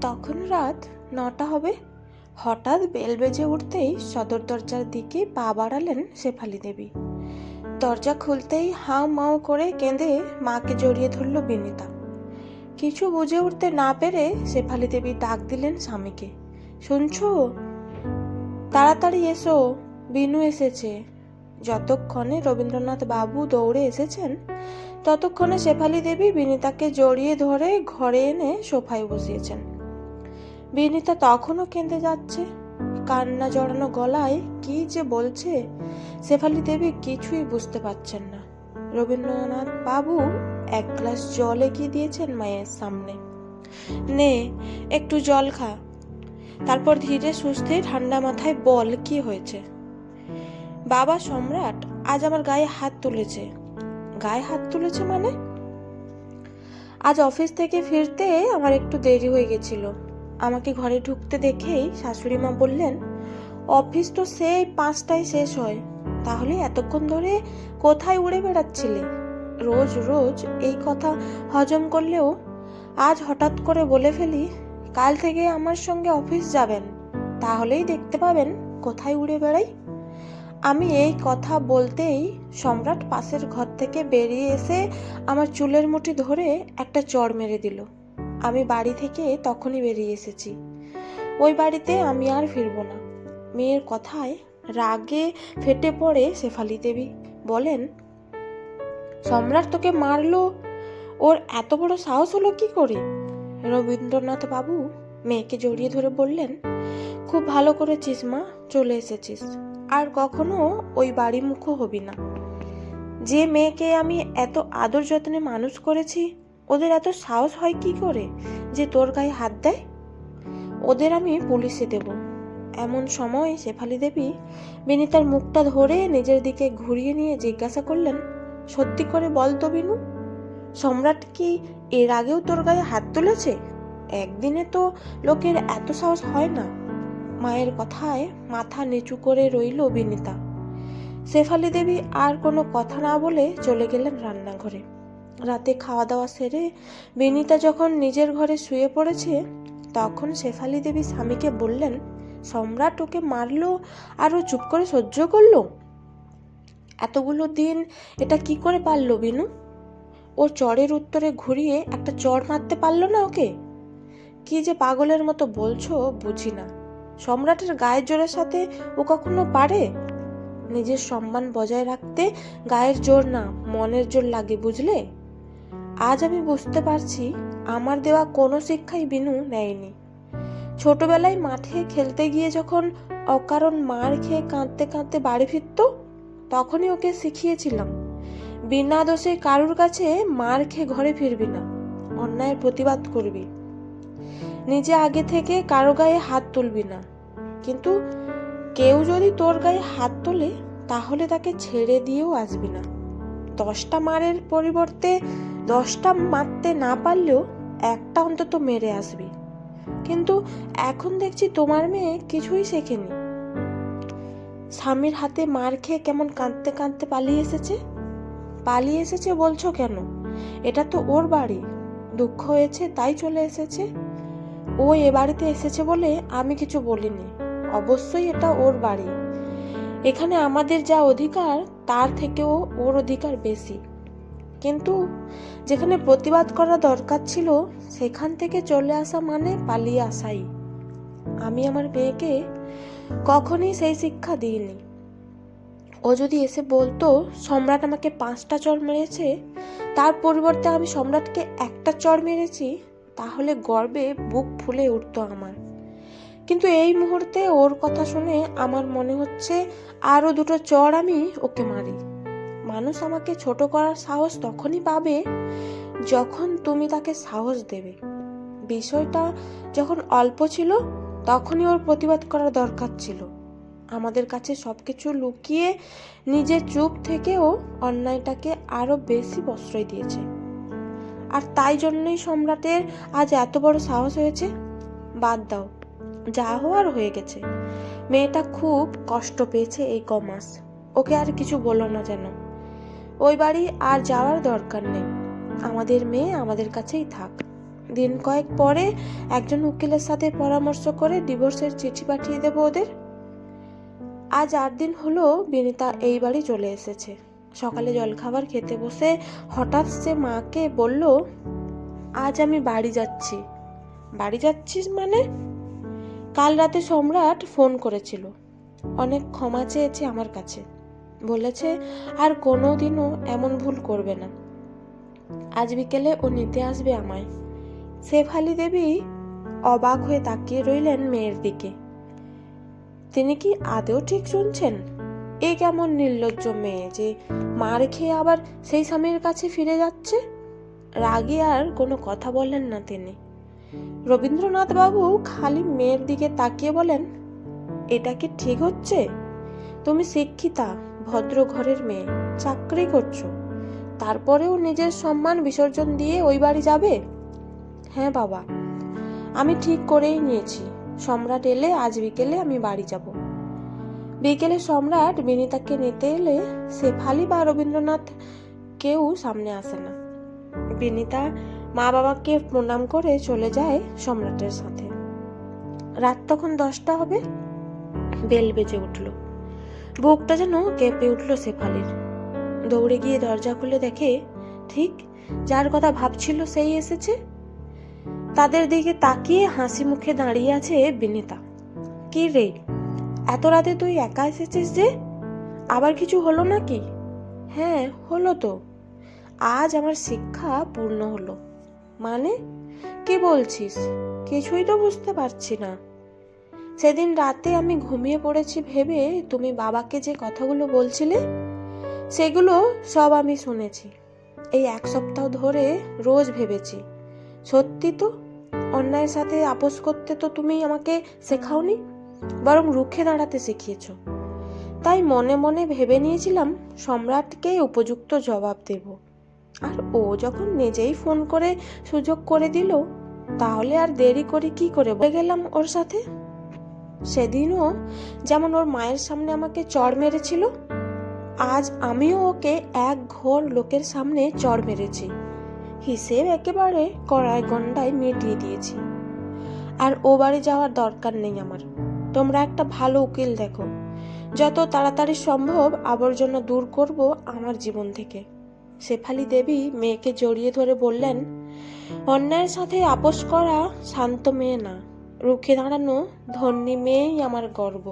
তখন রাত 9টা হবে। হঠাৎ বেল বেজে উঠতেই সদর দরজার দিকে পা বাড়ালেন শেফালি দেবী। দরজা খুলতেই হাউ মাউ করে কেঁদে মাকে জড়িয়ে ধরল বিনিতা। কিছু বুঝে উঠতে না পেরে শেফালি দেবী ডাক দিলেন স্বামীকে, শুনছো? তাড়াতাড়ি এসো, বিনু এসেছে। যতক্ষণে রবীন্দ্রনাথ বাবু দৌড়ে এসেছেন ততক্ষণে শেফালি দেবী বিনিতাকে জড়িয়ে ধরে ঘরে এনে সোফায় বসিয়েছেন। বিনিতা তখনও কেঁদে যাচ্ছে, কান্না জড়ানো গলায় কি যে বলছে শেফালি দেবী কিছুই বুঝতে পারছেন না। রবীন্দ্রনাথ বাবু এক গ্লাস জল এগিয়ে দিয়েছেন মায়ের সামনে। নে, একটু জল খা, তারপর ধীরে সুস্থে ঠান্ডা মাথায় বল কি হয়েছে। বাবা সম্রাট আজ আমার গায়ে হাত তুলেছে। গায়ে হাত তুলেছে মানে? আজ অফিস থেকে ফিরতে আমার একটু দেরি হয়ে গেছিল। আমাকে ঘরে ঢুকতে দেখেই শাশুড়ি মা বললেন, অফিস তো সেই 5টায় শেষ হয়, তাহলে এতক্ষণ ধরে কোথায় উড়ে বেড়াচ্ছিলে? রোজ রোজ এই কথা হজম করলেও আজ হঠাৎ করে বলে ফেলি, কাল থেকে আমার সঙ্গে অফিস যাবেন, তাহলেই দেখতে পাবেন কোথায় উড়ে বেড়াই। আমি এই কথা বলতেই সম্রাট পাশের ঘর থেকে বেরিয়ে এসে আমার চুলের মুঠি ধরে একটা চড় মেরে দিল। আমি বাড়ি থেকে তখনই বেরিয়ে এসেছি। ওই বাড়িতে আমি আর ফিরবো না। মেয়ের কথায় রাগে ফেটে পড়ে শেফালি দেবী বলেন, সম্রাট তোকে মারলো? ওর এত বড় সাহস হলো কি করে? রবীন্দ্রনাথ বাবু মেয়েকে জড়িয়ে ধরে বললেন, খুব ভালো করেছিস মা, চলে এসেছিস, আর কখনো ওই বাড়ি মুখো হবি না। যে মেয়েকে আমি এত আদর যত্নে মানুষ করেছি, ওদের এত সাহস হয় কি করে যে তোর গায়ে হাত দেয়? ওদের আমি পুলিশে দেব। এমন সময় শেফালি দেবী বিনিতার মুখটা ধরে নিজের দিকে ঘুরিয়ে নিয়ে জিজ্ঞাসা করলেন, সত্যি করে বল তো বিনু, সম্রাট কি এর আগেও তোর গায়ে হাত তুলেছে? একদিনে তো লোকের এত সাহস হয় না। মায়ের কথায় মাথা নিচু করে রইল বিনিতা। শেফালি দেবী আর কোনো কথা না বলে চলে গেলেন রান্নাঘরে। রাতে খাওয়া দাওয়া সেরে বিনিতা যখন নিজের ঘরে শুয়ে পড়েছে, তখন শেফালি দেবী স্বামীকে বললেন, সম্রাট ওকে মারলো আর ও চুপ করে সহ্য করলো? এতগুলো দিন এটা কি করে পারলো বিনু? ওর চড়ের উত্তরে ঘুরিয়ে একটা চড় মারতে পারলো না ওকে? কি যে পাগলের মতো বলছো বুঝি না। সম্রাটের গায়ের জোরের সাথে ও কখনো পারে? নিজের সম্মান বজায় রাখতে গায়ের জোর না, মনের জোর লাগে, বুঝলে? আজ আমি বুঝতে পারছি আমার দেওয়া কোনো শিক্ষাই বিনু নেয়নি। ছোটবেলায় মাঠে খেলতে গিয়ে যখন অকারণ মার খেয়ে কাঁদতে কাঁদতে বাড়ি ফিরত, তখনই ওকে শিখিয়েছিলাম, বিনা দোষে কারুর কাছে মার খেয়ে ঘরে ফিরবি না, অন্যায়ের প্রতিবাদ করবি, নিজে আগে থেকে কারো গায়ে হাত তুলবি না। কিন্তু কেউ যদি তোর গায়ে হাত তোলে তাহলে তাকে ছেড়ে দিয়েও আসবি না। 10টা মারের পরিবর্তে 10টা মারতে না পারলেও একটা অন্তত মেরে আসবি। কিন্তু এখন দেখছি তোমার মেয়ে কিছুই শেখেনি। স্বামীর হাতে মার খেয়ে কেমন কাঁদতে কাঁদতে পালিয়ে এসেছে বলছো কেন? এটা তো ওর বাড়ি, দুঃখ হয়েছে তাই চলে এসেছে। ও এ বাড়িতে এসেছে বলে আমি কিছু বলিনি। অবশ্যই এটা ওর বাড়ি, এখানে আমাদের যা অধিকার তার থেকেও ওর অধিকার বেশি। কিন্তু যেখানে প্রতিবাদ করা দরকার ছিল সেখান থেকে চলে আসা মানে পালিয়ে আসাই। আমি আমার মেয়েকে কখনোই সেই শিক্ষা দিইনি। ও যদি এসে বলতো সম্রাট আমাকে 5টা চড় মেরেছে, তার পরিবর্তে আমি সম্রাটকে একটা চড় মেরেছি, তাহলে গর্বে বুক ফুলে উঠতো আমার। কিন্তু এই মুহূর্তে ওর কথা শুনে আমার মনে হচ্ছে আরো 2টো চড় আমি ওকে মারি। মানুষ আমাকে ছোট করার সাহস তখনই পাবে যখন তুমি তাকে সাহস দেবে। বিষয়টা যখন অল্প ছিল তখনই ওর প্রতিবাদ করার দরকার ছিল। আমাদের কাছে সবকিছু লুকিয়ে নিজে চুপ থেকেও অন্যায়টাকে আরো বেশি প্রশ্রয় দিয়েছে। আর তাই জন্যই সম্রাটের আজ এত বড় সাহস হয়েছে। বাদ দাও, যা হওয়ার হয়ে গেছে। মেয়েটা খুব কষ্ট পেয়েছে এই কমাস, ওকে আর কিছু বলো না যেন। ওই বাড়ি আর যাওয়ার দরকার নেই, আমাদের মেয়ে আমাদের কাছেই থাক। দিন কয়েক পরে একজন উকিলের সাথে পরামর্শ করে ডিভোর্সের চিঠি পাঠিয়ে দেবো ওদের। আজ 8 দিন হলো বিনিতা এই বাড়ি চলে এসেছে। সকালে জলখাবার খেতে বসে হঠাৎ সে মাকে বলল, আজ আমি বাড়ি যাচ্ছি। বাড়ি যাচ্ছিস মানে? কাল রাতে সম্রাট ফোন করেছিল, অনেক ক্ষমা চেয়েছে আমার কাছে, বলেছে আর কোনোদিনও এমন ভুল করবে না। আজ বিকেলে ও নিতে আসবে আমায়। শেফালি দেবী অবাক হয়ে তাকিয়ে রইলেন মেয়ের দিকে। তিনি কি আদৌ ঠিক শুনছেন? এ কেমন নির্লজ্জ মেয়ে যে মার খেয়ে আবার সেই স্বামীর কাছে ফিরে যাচ্ছে। রাগী আর কোনো কথা বললেন না তিনি। রবীন্দ্রনাথ বাবু খালি মেয়ের দিকে তাকিয়ে বলেন, এটা কি ঠিক হচ্ছে? তুমি শিক্ষিতা, ভদ্র ঘরের মেয়ে, চাকরি করছো, তারপরেও নিজের সম্মান বিসর্জন দিয়ে ওই বাড়ি যাবে? হ্যাঁ বাবা, আমি ঠিক করেই নিয়েছি। সম্রাট এলে আজ বিকেলে আমি বাড়ি যাব। বিকেলে সম্রাট বিনিতাকে নিতে এলে শেফালি বা রবীন্দ্রনাথ কেউ সামনে আসে না। বিনিতা মা বাবাকে প্রণাম করে চলে যায় সম্রাটের সাথে। রাত তখন 10টা হবে। বেল বেজে উঠল। বুকটা যেন কেঁপে উঠল শেফালির। দৌড়ে গিয়ে দরজা খুলে দেখে ঠিক যার কথা ভাবছিল সেই এসেছে। তাদের দিকে তাকিয়ে হাসি মুখে দাঁড়িয়ে আছে বিনিতা। কি রে, এত রাতে তুই একা এসেছিস যে? আবার কিছু হলো নাকি? হ্যাঁ হলো তো, আজ আমার শিক্ষা পূর্ণ হলো। মানে কি বলছিস? কিছুই তো বুঝতে পারছি না। সেদিন রাতে আমি ঘুমিয়ে পড়েছি ভেবে তুমি বাবাকে যে কথাগুলো বলছিলে সেগুলো সব আমি শুনেছি। এই 1 সপ্তাহ ধরে রোজ ভেবেছি। সত্যি তো, অন্যায়ের সাথে আপোষ করতে তো তুমি আমাকে শেখাওনি, বরং রুখে দাঁড়াতে শিখিয়েছ। তাই মনে মনে ভেবে নিয়েছিলাম সম্রাটকে উপযুক্ত জবাব দেব। আর ও যখন নিজেই ফোন করে সুযোগ করে দিল, তাহলে আর দেরি করে কি করে বলে গেলাম ওর সাথে। সেদিনও যেমন ওর মায়ের সামনে আমাকে চড় মেরেছিল, আজ আমিও ওকে এক ঘোর লোকের সামনে চড় মেরেছি। হিসেব একেবারে কড়ায় গন্ডায় মিটিয়ে দিয়েছি। আর ও বাড়ি যাওয়ার দরকার নেই আমার। তোমরা একটা ভালো উকিল দেখো, যত তাড়াতাড়ি সম্ভব আবর্জনা দূর করব আমার জীবন থেকে। শেফালি দেবী মেয়েকে জড়িয়ে ধরে বললেন, অন্যায়ের সাথে আপোষ করা শান্ত মেয়ে না, রুখে দাঁড়ানো ধন্যী মেয়েই আমার গর্ব।